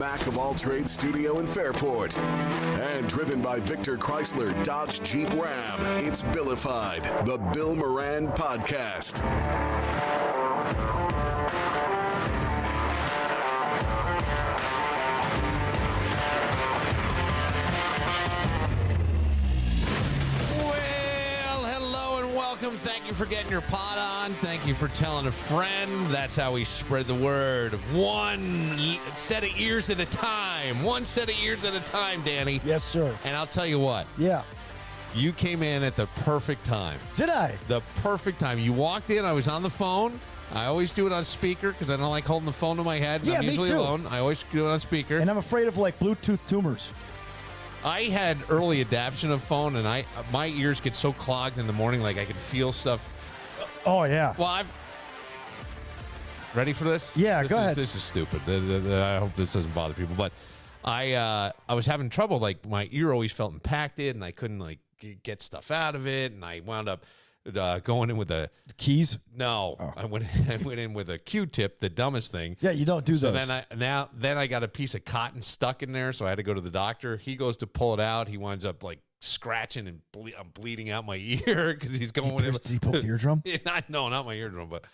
Back of All Trades Studio in Fairport. And driven by Victor Chrysler Dodge Jeep Ram, it's Billified, the Bill Moran Podcast. Thank you for getting your pot on. Thank you for telling a friend. That's how we spread the word. One set of ears at a time. One set of ears at a time, Danny. Yes, sir. And I'll tell you what. Yeah. You came in at the perfect time. Did I? The perfect time. You walked in. I was on the phone. I always do it on speaker because I don't like holding the phone to my head. Yeah, I'm usually me too. alone. I always do it on speaker. And I'm afraid of, like, Bluetooth tumors. I had early adaptation of phone, and my ears get so clogged in the morning, like I can feel stuff. Oh, yeah. Well, I'm ready for this. Yeah, go ahead. This is stupid. I hope this doesn't bother people, but I was having trouble. Like my ear always felt impacted, and I couldn't like get stuff out of it, and I wound up going in with the keys. No, oh. I went in with a Q-tip, the dumbest thing. Yeah, you don't do so those. Then I got a piece of cotton stuck in there, so I had to go to the doctor. He goes to pull it out. He winds up like scratching and I'm bleeding out my ear because he's going. Did he poke the eardrum? No, not my eardrum, but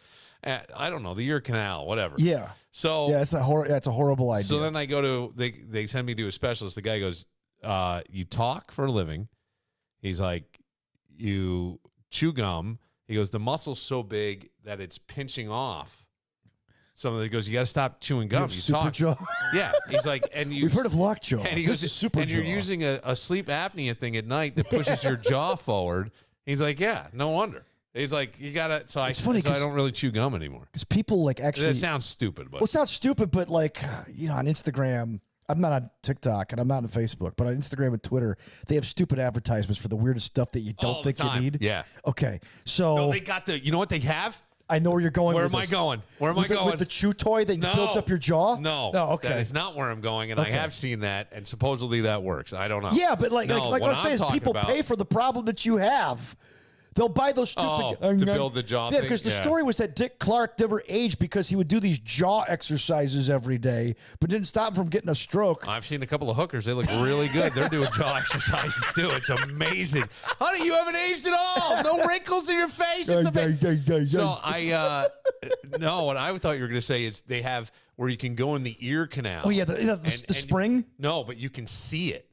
I don't know, the ear canal, whatever. Yeah. So yeah, that's a horrible idea. So then I go to they send me to a specialist. The guy goes, "You talk for a living." He's like, "You chew gum." He goes, "The muscle's so big that it's pinching off." So he goes, "You got to stop chewing gum. You super talk." jaw. Yeah, he's like, and we've heard of lockjaw. And he goes, this is super and jaw. you're using a sleep apnea thing at night that pushes your jaw forward. He's like, "Yeah, no wonder." He's like, "You gotta." So I don't really chew gum anymore because people like actually. It sounds stupid, but well, it sounds stupid, but like on Instagram. I'm not on TikTok and I'm not on Facebook, but on Instagram and Twitter, they have stupid advertisements for the weirdest stuff that you don't think you need. Yeah. Okay. So no, they got you know what they have? I know where you're going. Where with am this. I going? Where am I going? With the chew toy that builds up your jaw? No. Okay. That is not where I'm going, and I have seen that, and supposedly that works. I don't know. Yeah, but like what I'm saying is people pay for the problem that you have. They'll buy those stupid to build the jaw. Yeah, because the story was that Dick Clark never aged because he would do these jaw exercises every day, but didn't stop him from getting a stroke. I've seen a couple of hookers; they look really good. They're doing jaw exercises too. It's amazing, honey. You haven't aged at all. No wrinkles in your face. It's amazing. So no. What I thought you were going to say is they have where you can go in the ear canal. Oh yeah, the spring. No, but you can see it.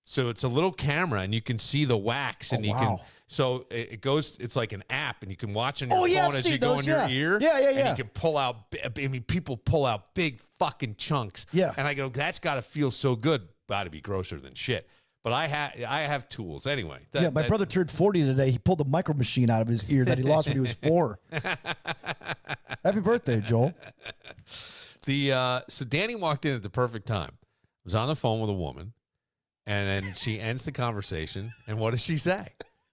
So it's a little camera, and you can see the wax, and you can. So it goes. It's like an app, and you can watch on your phone as you go in your ear. Yeah. And you can pull out. I mean, people pull out big fucking chunks. Yeah. And I go, that's got to feel so good. Got to be grosser than shit. But I have tools anyway. My brother turned 40 today. He pulled a micro machine out of his ear that he lost when he was 4. Happy birthday, Joel. So Danny walked in at the perfect time. Was on the phone with a woman, and then she ends the conversation. And what does she say?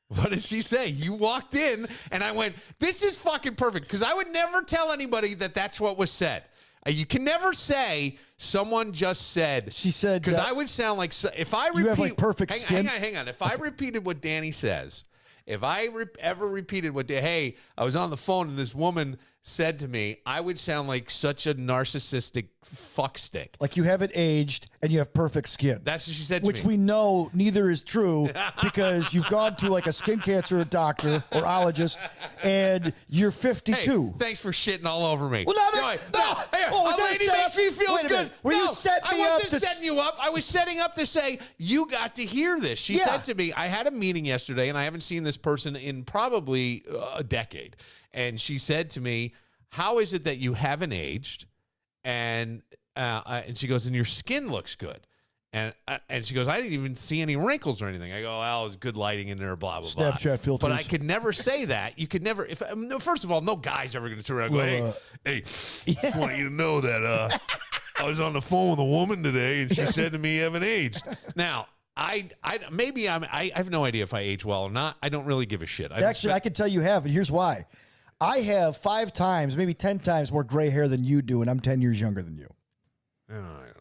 What did she say? You walked in, and I went, this is fucking perfect, because I would never tell anybody that that's what was said. You can never say someone just said. She said. Because I would sound like, if I repeat. You have like perfect skin. Hang on. If I repeated what Danny says, if I ever repeated hey, I was on the phone and this woman said to me, I would sound like such a narcissistic fuckstick. Like you haven't aged and you have perfect skin. That's what she said to me. Which we know neither is true because you've gone to like a skin cancer doctor or ologist and you're 52. Hey, thanks for shitting all over me. Well, no. A lady makes me feel good. You set me I up wasn't setting you up. I was setting up to say, you got to hear this. She said to me, I had a meeting yesterday and I haven't seen this person in probably a decade. And she said to me, how is it that you haven't aged? And she goes, and your skin looks good. And she goes, I didn't even see any wrinkles or anything. I go, well, it was good lighting in there, blah, blah, blah. Snapchat filters. But I could never say that. You could never, first of all, no guy's ever going to turn around and go, hey, just want you to know that I was on the phone with a woman today, and she said to me, you haven't aged. Now, I have no idea if I age well or not. I don't really give a shit. Actually, I can tell you have, and here's why. I have 5 times, maybe 10 times more gray hair than you do, and I'm 10 years younger than you.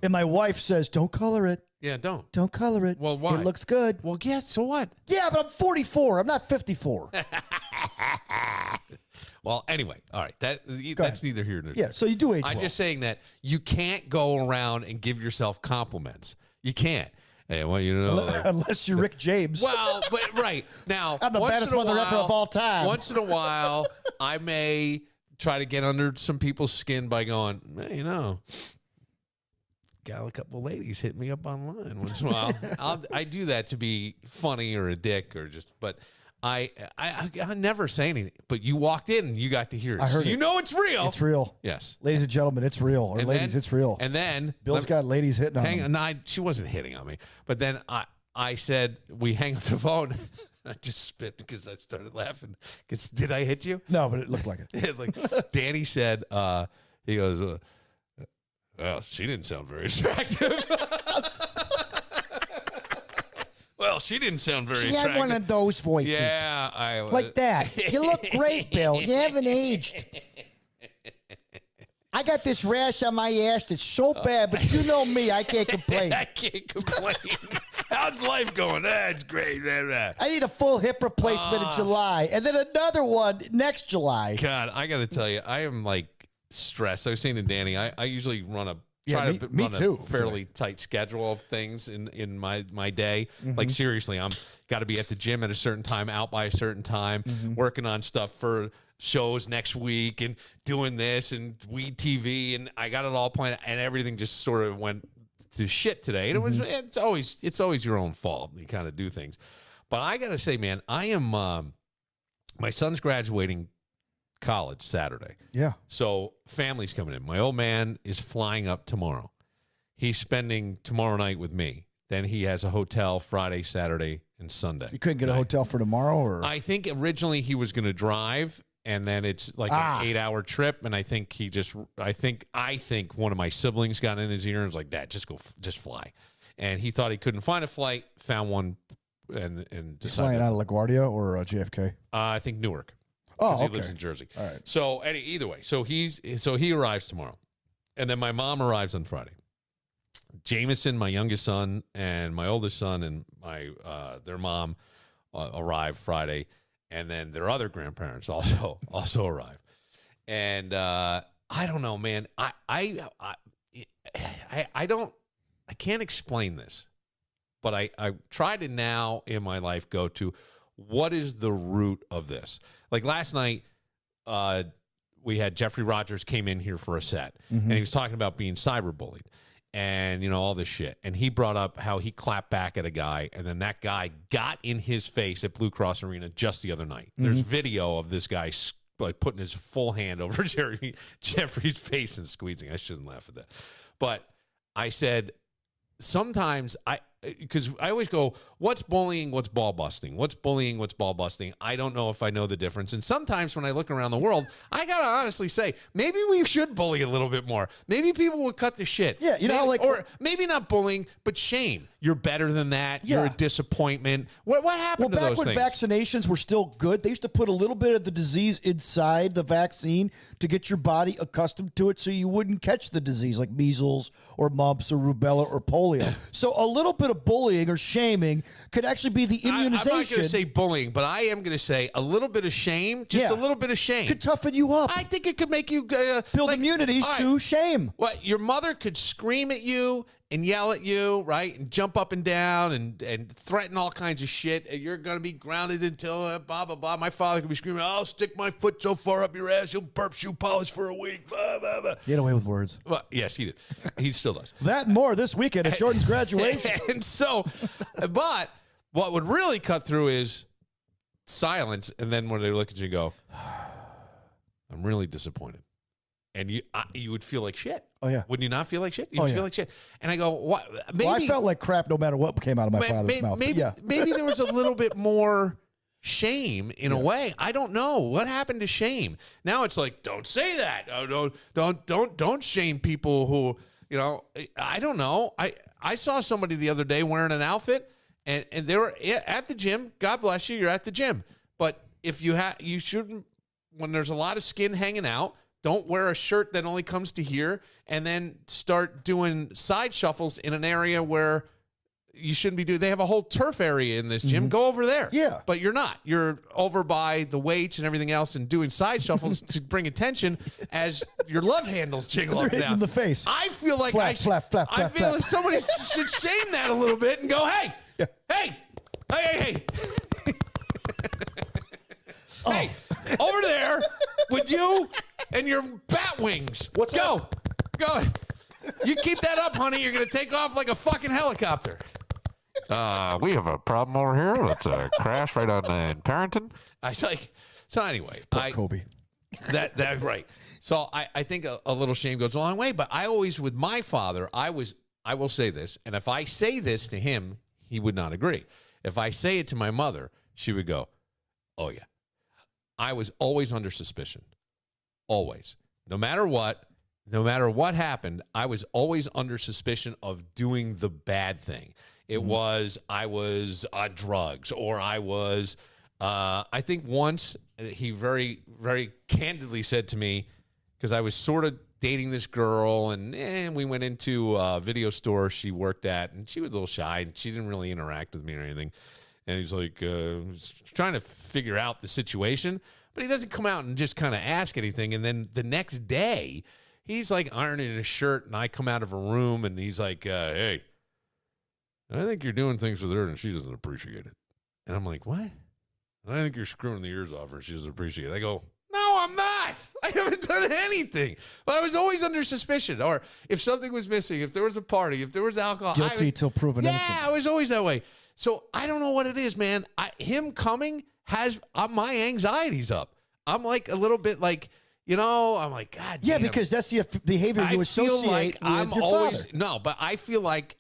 And my wife says, don't color it. Yeah, don't. Don't color it. Well, why? It looks good. Well, yeah, so what? Yeah, but I'm 44. I'm not 54. Well, anyway, all right. That's neither here nor there. Yeah, so you do age I'm well. just saying that you can't go around and give yourself compliments. You can't. Hey, well, you know, like, unless you're Rick James. well, but right now, I'm the baddest mother effer of all time. Once in a while, I may try to get under some people's skin by going, hey, you know, got a couple of ladies hit me up online once in a while. I do that to be funny or a dick or just, but I never say anything. But you walked in and you got to hear it. I heard so you know it's real. It's real. Yes. Ladies and gentlemen, it's real. Or And ladies, then- it's real. And then Bill's got ladies hitting on him. no, she wasn't hitting on me. But then I said, we hang up the phone. I just spit because I started laughing. Because did I hit you? No, but it looked like it. Like Danny said, he goes, well, she didn't sound very attractive. Well, she didn't sound very She attractive. had one of those voices. Yeah, Like that. You look great, Bill. You haven't aged. I got this rash on my ass that's so bad, but you know me, I can't complain. I can't complain. How's life going? It's great. I need a full hip replacement in July, and then another one next July. God, I got to tell you, I am like stressed. I was saying to Danny, I usually run a me too. fairly tight schedule of things in my day. Like seriously, I'm got to be at the gym at a certain time, out by a certain time, working on stuff for shows next week and doing this and Weed TV, and I got it all planned, and everything just sort of went to shit today. And it's always your own fault. You kind of do things. But I got to say, man, I am my son's graduating college Saturday. Yeah. So family's coming in. My old man is flying up tomorrow. He's spending tomorrow night with me. Then he has a hotel Friday, Saturday, and Sunday. You couldn't get a hotel for tomorrow, or I think originally he was going to drive, and then it's like an 8-hour trip. And I think I think one of my siblings got in his ear and was like, "Dad, just fly." And he thought he couldn't find a flight, found one, and he's flying out of LaGuardia or JFK. I think Newark. Oh, He okay. lives in Jersey. All right. So either way, so he arrives tomorrow, and then my mom arrives on Friday. Jameson, my youngest son, and my oldest son, and their mom arrive Friday, and then their other grandparents also arrive. And I don't know, man. I can't explain this, but I try to now in my life go to what is the root of this. Like last night, we had Jeffrey Rogers came in here for a set, and he was talking about being cyberbullied and, you know, all this shit. And he brought up how he clapped back at a guy, and then that guy got in his face at Blue Cross Arena just the other night. There's video of this guy like putting his full hand over Jeffrey's face and squeezing. I shouldn't laugh at that. But I said, sometimes because I always go, what's bullying, what's ball busting? What's bullying, what's ball busting? I don't know if I know the difference. And sometimes when I look around the world, I got to honestly say, maybe we should bully a little bit more. Maybe people would cut the shit. Yeah, you know, or maybe not bullying, but shame. You're better than that. Yeah. You're a disappointment. What happened to those back when things? vaccinations were still good, they used to put a little bit of the disease inside the vaccine to get your body accustomed to it so you wouldn't catch the disease like measles or mumps or rubella or polio. So a little bit of bullying or shaming could actually be the immunization. I'm not going to say bullying, but I am going to say a little bit of shame, just a little bit of shame. Could toughen you up. I think it could make you build immunities to shame. What, your mother could scream at you and yell at you, right, and jump up and down and threaten all kinds of shit. And you're going to be grounded until blah, blah, blah. My father could be screaming, I'll stick my foot so far up your ass, you'll burp shoe polish for a week. Blah, blah, blah. Get away with words. Well, yes, he did. He still does. That and more this weekend at Jordan's graduation. And so, but what would really cut through is silence. And then when they look at you and go, I'm really disappointed. And you would feel like shit. Oh, yeah. Wouldn't you not feel like shit? You'd feel like shit. And I go, what? Maybe, Well, I felt like crap no matter what came out of my father's mouth. Maybe there was a little bit more shame in a way. I don't know. What happened to shame? Now it's like, don't say that. Oh, don't shame people who, you know, I don't know. I saw somebody the other day wearing an outfit and they were at the gym. God bless you. You're at the gym. But if you shouldn't, when there's a lot of skin hanging out, don't wear a shirt that only comes to here and then start doing side shuffles in an area where you shouldn't be doing. They have a whole turf area in this gym. Go over there. Yeah. But you're not. You're over by the weights and everything else and doing side shuffles to bring attention as your love handles jiggle up and down. In the face. I feel like Flap, I should, flap, flap, I flap, feel flap. like somebody should shame that a little bit and go, hey, Yeah. hey, hey. Hey, over there with you and your bat wings. Go. You keep that up, honey. You're going to take off like a fucking helicopter. We have a problem over here. Let's crash right on in Parrington. I was like, so anyway. Kobe. That right. So I think a little shame goes a long way. But I always, with my father, I will say this. And if I say this to him, he would not agree. If I say it to my mother, she would go, oh, yeah. I was always under suspicion. Always. No matter what happened, I was always under suspicion of doing the bad thing. It was, I was on drugs, or I was, I think once he very, very candidly said to me, because I was sort of dating this girl, and we went into a video store she worked at, and she was a little shy, and she didn't really interact with me or anything. And he's like, trying to figure out the situation, but he doesn't come out and just kind of ask anything. And then the next day, he's like ironing his shirt, and I come out of a room, and he's like, hey, I think you're doing things with her, and she doesn't appreciate it. And I'm like, what? I think you're screwing the ears off her, and she doesn't appreciate it. I go, no, I'm not. I haven't done anything. But I was always under suspicion. Or if something was missing, if there was a party, if there was alcohol. Guilty till proven innocent. Yeah, I was always that way. So I don't know what it is, man. Him coming has my anxieties up. I'm like a little bit like, I'm like, God damn. Yeah, because that's the behavior you associate with your father. No, but I feel like,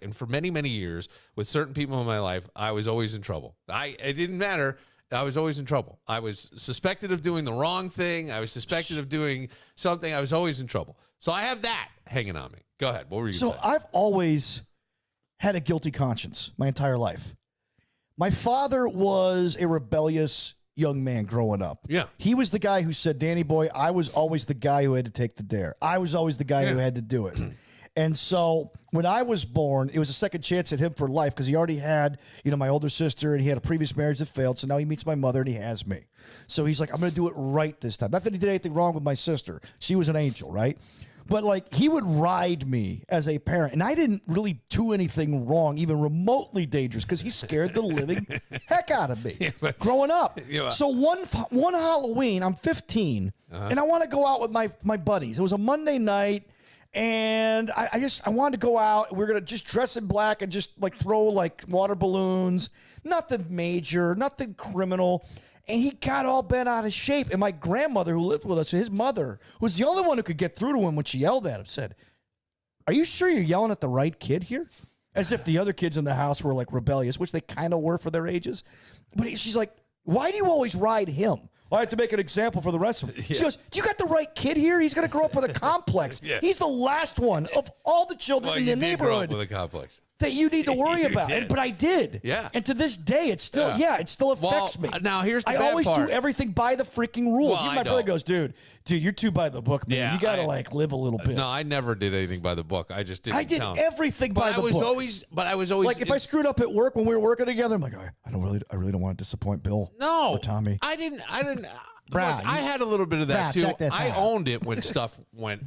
and for many, many years, with certain people in my life, I was always in trouble. It didn't matter. I was always in trouble. I was suspected of doing the wrong thing. I was suspected of doing something. I was always in trouble. So I have that hanging on me. Go ahead. What were you saying? So I've always had a guilty conscience my entire life. My father was a rebellious young man growing up. Yeah. He was the guy who said, Danny boy, I was always the guy who had to take the dare. I was always the guy who had to do it. And so when I was born, it was a second chance at him for life because he already had, my older sister, and he had a previous marriage that failed. So now he meets my mother and he has me. So he's like, I'm going to do it right this time. Not that he did anything wrong with my sister. She was an angel, right? But like he would ride me as a parent, and I didn't really do anything wrong, even remotely dangerous, because he scared the living heck out of me growing up. So one Halloween, I'm 15, and I want to go out with my buddies. It was a Monday night, and I wanted to go out. We're gonna just dress in black and just like throw like water balloons. Nothing major, nothing criminal. And he got all bent out of shape. And my grandmother, who lived with us, his mother, who was the only one who could get through to him when she yelled at him, said, are you sure you're yelling at the right kid here? As if the other kids in the house were like rebellious, which they kind of were for their ages. But she's like, why do you always ride him? Well, I have to make an example for the rest of them. She goes, you got the right kid here? He's going to grow up with a complex. He's the last one of all the children in the neighborhood. Grow up with a complex. That you need to worry about. But I did. Yeah. And to this day, it still affects me. Now, here's the bad part. I always do everything by the freaking rules. Well, Even my brother goes, dude, you're too by the book, man. Yeah, you got to live a little bit. No, I never did anything by the book. I just didn't. I did everything by the book. But I was always like if I screwed up at work when we were working together, I'm like, I really don't want to disappoint Bill. No, or Tommy. I didn't. Brad, look, I had a little bit of that too. I out. owned it when stuff went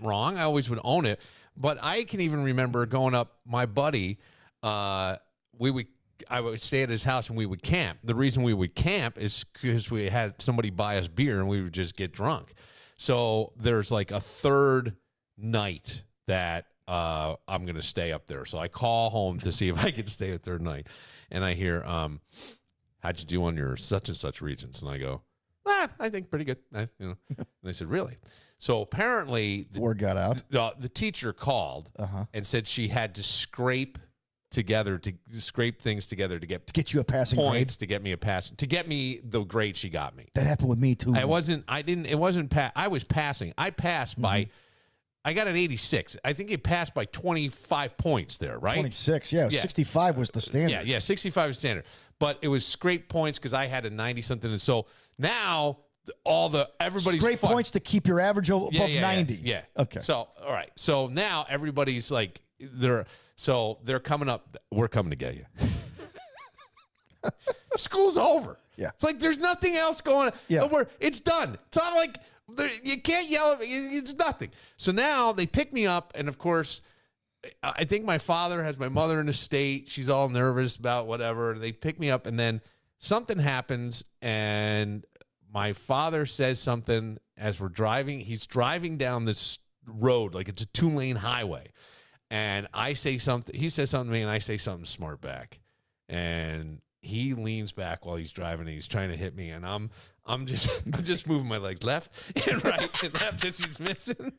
wrong. I always would own it. But I can even remember going up. My buddy, I would stay at his house and we would camp. The reason we would camp is because we had somebody buy us beer and we would just get drunk. So there's like a third night that I'm going to stay up there. So I call home to see if I can stay a third night. And I hear, how'd you do on your such and such regions? And I go, I think pretty good. And they said, really? So apparently the word got out. The teacher called and said she had to scrape things together to get you a passing points, grade? to get me a pass, to get me the grade she got me. That happened with me too. I was passing. I passed by, I got an 86. I think it passed by 25 points there, right? 26, yeah. 65 was the standard. Yeah, 65 was standard. But it was scrape points because I had a 90-something. And so now everybody's scrape points to keep your average above 90. Yeah. Okay. So, all right. So now everybody's like they're coming up. We're coming to get you. School's over. Yeah. It's like there's nothing else going on. Yeah. It's done. It's not like you can't yell at me. It's nothing. So now they pick me up, and of course, I think my father has my mother in a state. She's all nervous about whatever. They pick me up, and then something happens, and my father says something as we're driving. He's driving down this road like it's a 2-lane highway, and I say something. He says something to me, and I say something smart back, and he leans back while he's driving, and he's trying to hit me, and I'm just moving my legs left and right and left as he's missing.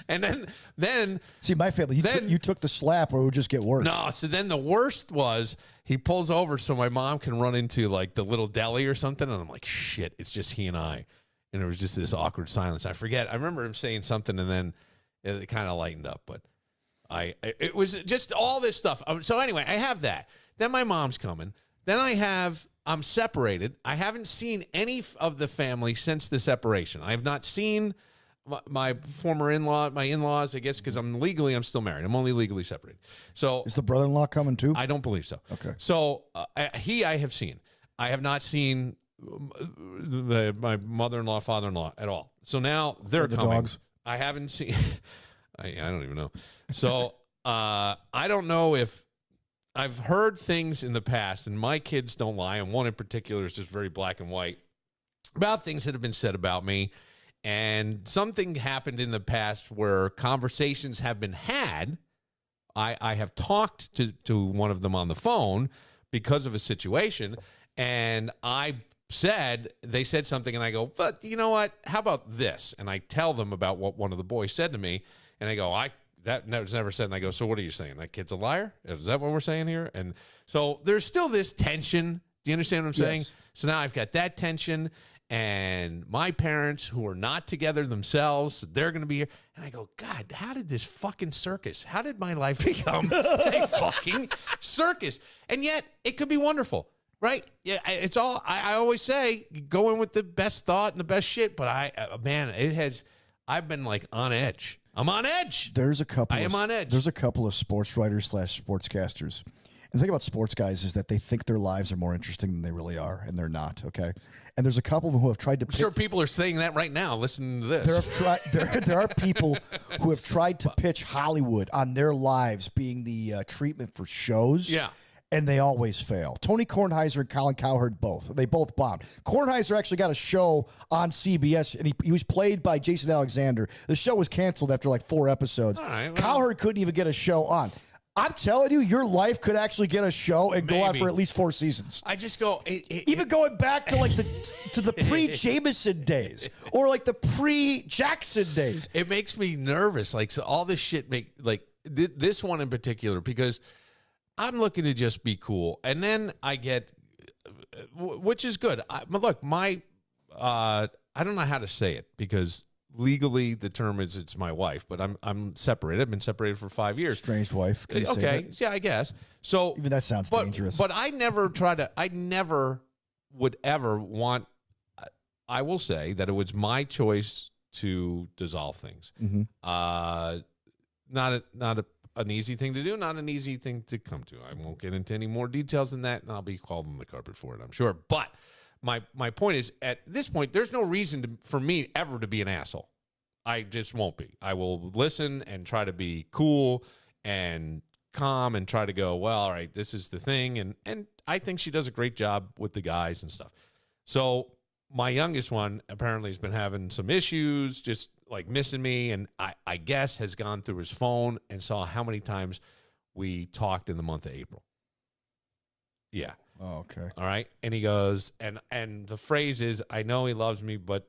And then see, my family, you took the slap, or it would just get worse. No, so then the worst was he pulls over so my mom can run into like the little deli or something, and I'm like, shit, it's just he and I. And there was just this awkward silence. I remember him saying something, and then it kind of lightened up, but it was just all this stuff. So anyway, I have that. Then my mom's coming. Then I'm separated. I haven't seen any of the family since the separation. I have not seen my former my in-laws, I guess, because I'm still married. I'm only legally separated. So is the brother-in-law coming too? I don't believe so. Okay. So I have seen. I have not seen my mother-in-law, father-in-law at all. So now they're coming. Dogs? I haven't seen. I don't even know. So I don't know if I've heard things in the past, and my kids don't lie, and one in particular is just very black and white about things that have been said about me. And something happened in the past where conversations have been had. I have talked to one of them on the phone because of a situation, and they said something, and I go, but you know what? How about this? And I tell them about what one of the boys said to me, and they go, that was never said. And I go, so what are you saying? That kid's a liar? Is that what we're saying here? And so there's still this tension. Do you understand what I'm saying? Yes. So now I've got that tension. And my parents, who are not together themselves, they're going to be here. And I go, God, how did this fucking circus? How did my life become a fucking circus? And yet, it could be wonderful, right? Yeah, it's all, I always say, go in with the best thought and the best shit. But I've been like on edge. I'm on edge. I am on edge. There's a couple of sports writers / sportscasters. And the thing about sports guys is that they think their lives are more interesting than they really are, and they're not, okay? And there's a couple of them who have tried to... I'm sure people are saying that right now. Listen to this. There are people who have tried to pitch Hollywood on their lives being the treatment for shows. Yeah. And they always fail. Tony Kornheiser and Colin Cowherd both. They both bombed. Kornheiser actually got a show on CBS, and he was played by Jason Alexander. The show was canceled after like 4 episodes. All right, well, Cowherd couldn't even get a show on. I'm telling you, your life could actually get a show and go on for at least 4 seasons. I just go... Even going back to like the pre-Jameson days or like the pre-Jackson days. It makes me nervous. Like, so all this shit this one in particular, because I'm looking to just be cool. And then I get... Which is good. I don't know how to say it because... Legally, the term is it's my wife, but I'm separated. I've been separated for 5 years. Estranged wife. Can you say that? Yeah, I guess. So even that sounds dangerous. But I never would ever want. I will say that it was my choice to dissolve things. Mm-hmm. Not an easy thing to do. Not an easy thing to come to. I won't get into any more details than that, and I'll be called on the carpet for it, I'm sure. But. My point is, at this point, there's no reason for me ever to be an asshole. I just won't be. I will listen and try to be cool and calm and try to go, well, all right, this is the thing. And I think she does a great job with the guys and stuff. So my youngest one apparently has been having some issues, just like missing me. And I guess has gone through his phone and saw how many times we talked in the month of April. Yeah. Oh, okay. All right. And he goes, and the phrase is, I know he loves me, but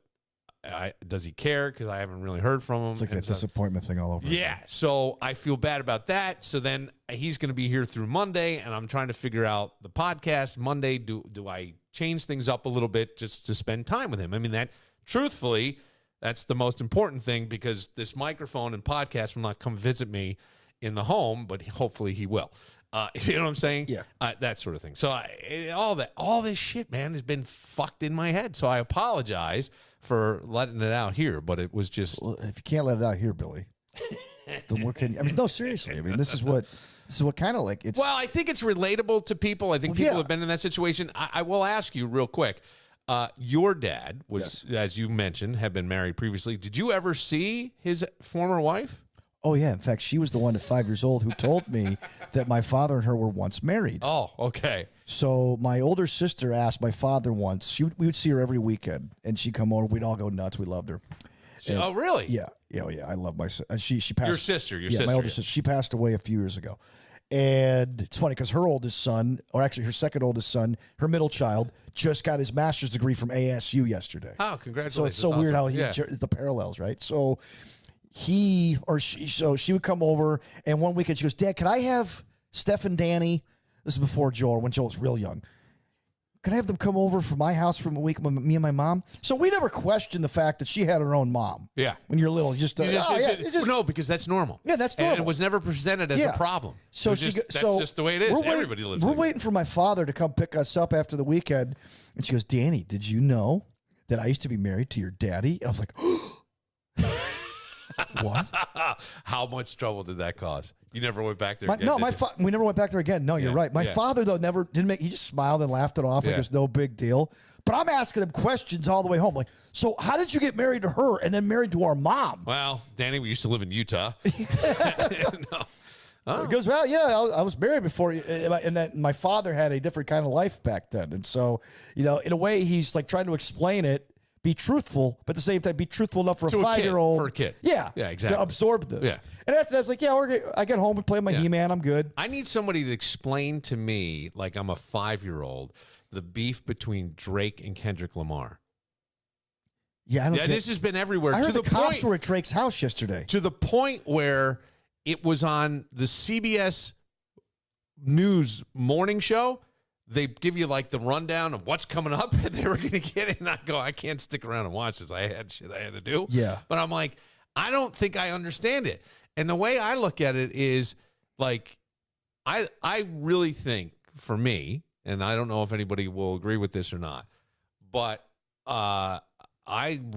does he care? Because I haven't really heard from him. It's like that disappointment thing all over. Yeah. Again. So I feel bad about that. So then he's going to be here through Monday, and I'm trying to figure out the podcast. Monday, do I change things up a little bit just to spend time with him? I mean, truthfully, that's the most important thing this microphone and podcast will not come visit me in the home, but hopefully he will. You know what I'm saying? Yeah. That sort of thing. So all this shit, man, has been fucked in my head. So I apologize for letting it out here, but it was just... Well, if you can't let it out here, Billy, then what can I mean? No, seriously. I mean, this is what kind of like it's. Well, I think it's relatable to people. I think people have been in that situation. I will ask you real quick. Your dad was, as you mentioned, had been married previously. Did you ever see his former wife? Oh, yeah. In fact, she was the one at 5 years old who told me that my father and her were once married. Oh, okay. So my older sister asked my father once. We would see her every weekend, and she'd come over. We'd all go nuts. We loved her. Oh, really? Yeah. Oh, yeah. I love my sister. She passed. Your sister. My older sister. She passed away a few years ago. And it's funny because her oldest son, or actually her second oldest son, her middle child, just got his master's degree from ASU yesterday. Oh, congratulations. So it's so weird how the parallels, right? So she would come over, and one weekend she goes, Dad, can I have Steph and Danny? This is before Joel, when Joel was real young. Can I have them come over from my house for a week with me and my mom? So we never questioned the fact that she had her own mom. Yeah. When you're little, no, because that's normal. Yeah, that's normal. And it was never presented as a problem. So that's just the way it is. Everybody lives We're like waiting for my father to come pick us up after the weekend. And she goes, Danny, did you know that I used to be married to your daddy? And I was like, what? How much trouble did that cause? You never went back there again? No, we never went back there again. No, you're right. My father, though, never didn't make. He just smiled and laughed it off like it was no big deal. But I'm asking him questions all the way home. Like, so how did you get married to her and then married to our mom? Well, Danny, we used to live in Utah. No. Oh. He goes, well, yeah, I was married before, and that my father had a different kind of life back then. And so, in a way, he's like trying to explain it. Be truthful, but at the same time, be truthful enough for a 5-year-old. For a kid. Yeah. Yeah, exactly. To absorb this. Yeah. And after that, it's like, I get home and play my He-Man. I'm good. I need somebody to explain to me, like I'm a 5-year-old, the beef between Drake and Kendrick Lamar. Yeah, this has been everywhere. I heard the cops were at Drake's house yesterday. To the point where it was on the CBS News morning show. They give you like the rundown of what's coming up, and they were going to get it. And I go, I can't stick around and watch this. I had shit I had to do. Yeah. But I'm like, I don't think I understand it. And the way I look at it is like, I really think for me, and I don't know if anybody will agree with this or not, but I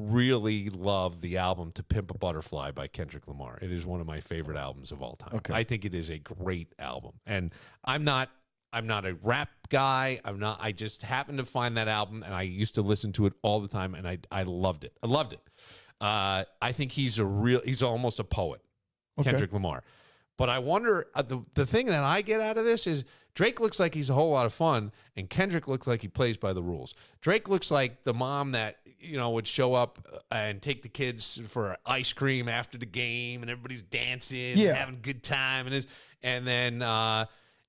really love the album To Pimp a Butterfly by Kendrick Lamar. It is one of my favorite albums of all time. Okay. I think it is a great album. And I'm not a rap guy. I just happened to find that album, and I used to listen to it all the time, and I loved it. I loved it. I think he's almost a poet, Kendrick Lamar. But I wonder, the thing that I get out of this is Drake looks like he's a whole lot of fun, and Kendrick looks like he plays by the rules. Drake looks like the mom that, would show up and take the kids for ice cream after the game, and everybody's dancing and having a good time. And then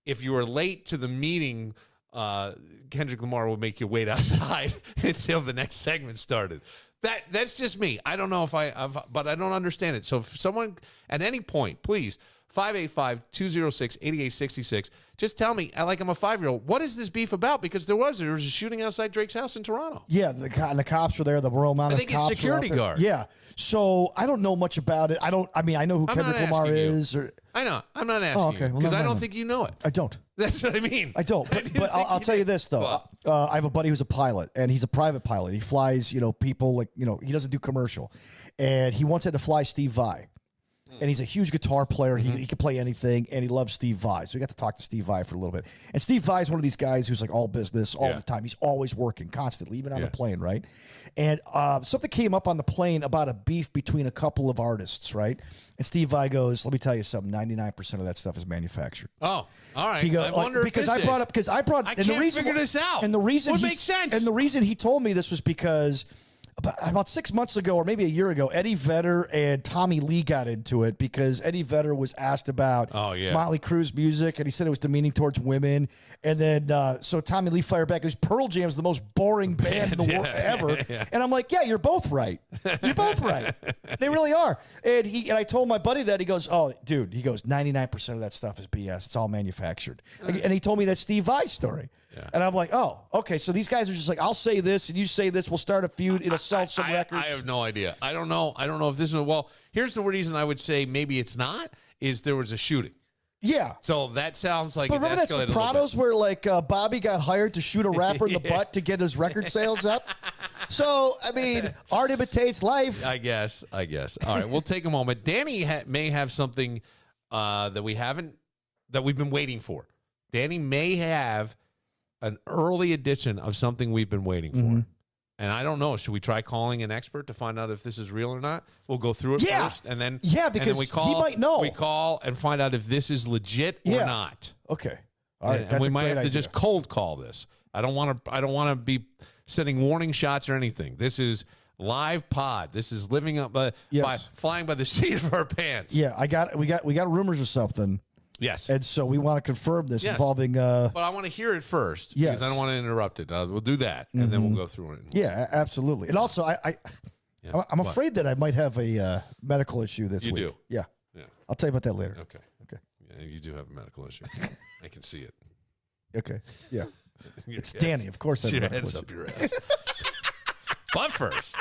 if you were late to the meeting, Kendrick Lamar would make you wait outside until the next segment started. That's just me. I don't know but I don't understand it. So if someone at any point, please, 585-206-8866, just tell me, like I'm a 5-year-old, what is this beef about? Because there was a shooting outside Drake's house in Toronto. Yeah, the cops were there. The Royal Mountain I think it's security guard. Yeah. So I don't know much about it. I know who Kendrick Lamar is. I know. I'm not asking you because I don't think you know it. I don't. That's what I mean. I don't. But I'll tell you this, though. I have a buddy who's a pilot, and he's a private pilot. He flies, people like, he doesn't do commercial. And he once had to fly Steve Vai. And he's a huge guitar player. He can play anything, and he loves Steve Vai. So we got to talk to Steve Vai for a little bit. And Steve Vai is one of these guys who's like all business all the time. He's always working constantly, even on the plane, right? And something came up on the plane about a beef between a couple of artists, right? And Steve Vai goes, let me tell you something, 99% of that stuff is manufactured. Oh, all right. He goes, I wonder if because I can't figure this out. And the reason makes sense. And the reason he told me this was because about 6 months ago, or maybe a year ago, Eddie Vedder and Tommy Lee got into it because Eddie Vedder was asked about Motley Crue's music, and he said it was demeaning towards women. And then so Tommy Lee fired back. Because Pearl Jam's the most boring band in the world ever. And I'm like, yeah, you're both right. You're both right. They really are. And I told my buddy that. He goes, oh, dude, 99% of that stuff is BS. It's all manufactured. And he told me that Steve Vai story. Yeah. And I'm like, oh, okay. So these guys are just like, I'll say this and you say this. We'll start a feud. It'll sell some records. I have no idea. I don't know if this is here's the reason I would say maybe it's not, is there was a shooting. Yeah. So that sounds like but remember that Sopranos where like Bobby got hired to shoot a rapper in the butt to get his record sales up? So, I mean, art imitates life. I guess. All right, we'll take a moment. Danny may have something that we've been waiting for. Danny may have an early edition of something we've been waiting for. And I don't know. Should we try calling an expert to find out if this is real or not? We'll go through it first, and then because we call, he might know. We call and find out if this is legit or not. Okay. All right. And we might have to just cold call this. I don't want to be sending warning shots or anything. This is live pod. This is living up by flying by the seat of our pants. Yeah, we got rumors or something. Yes. And so we want to confirm this involving but I want to hear it first because I don't want to interrupt it. We'll do that and then we'll go through it. Yeah, absolutely. And also I'm afraid that I might have a medical issue this week. You do? Yeah. I'll tell you about that later. Okay. Yeah, you do have a medical issue. I can see it. Okay. Yeah. It's Danny, of course. Your head's up your ass. But first,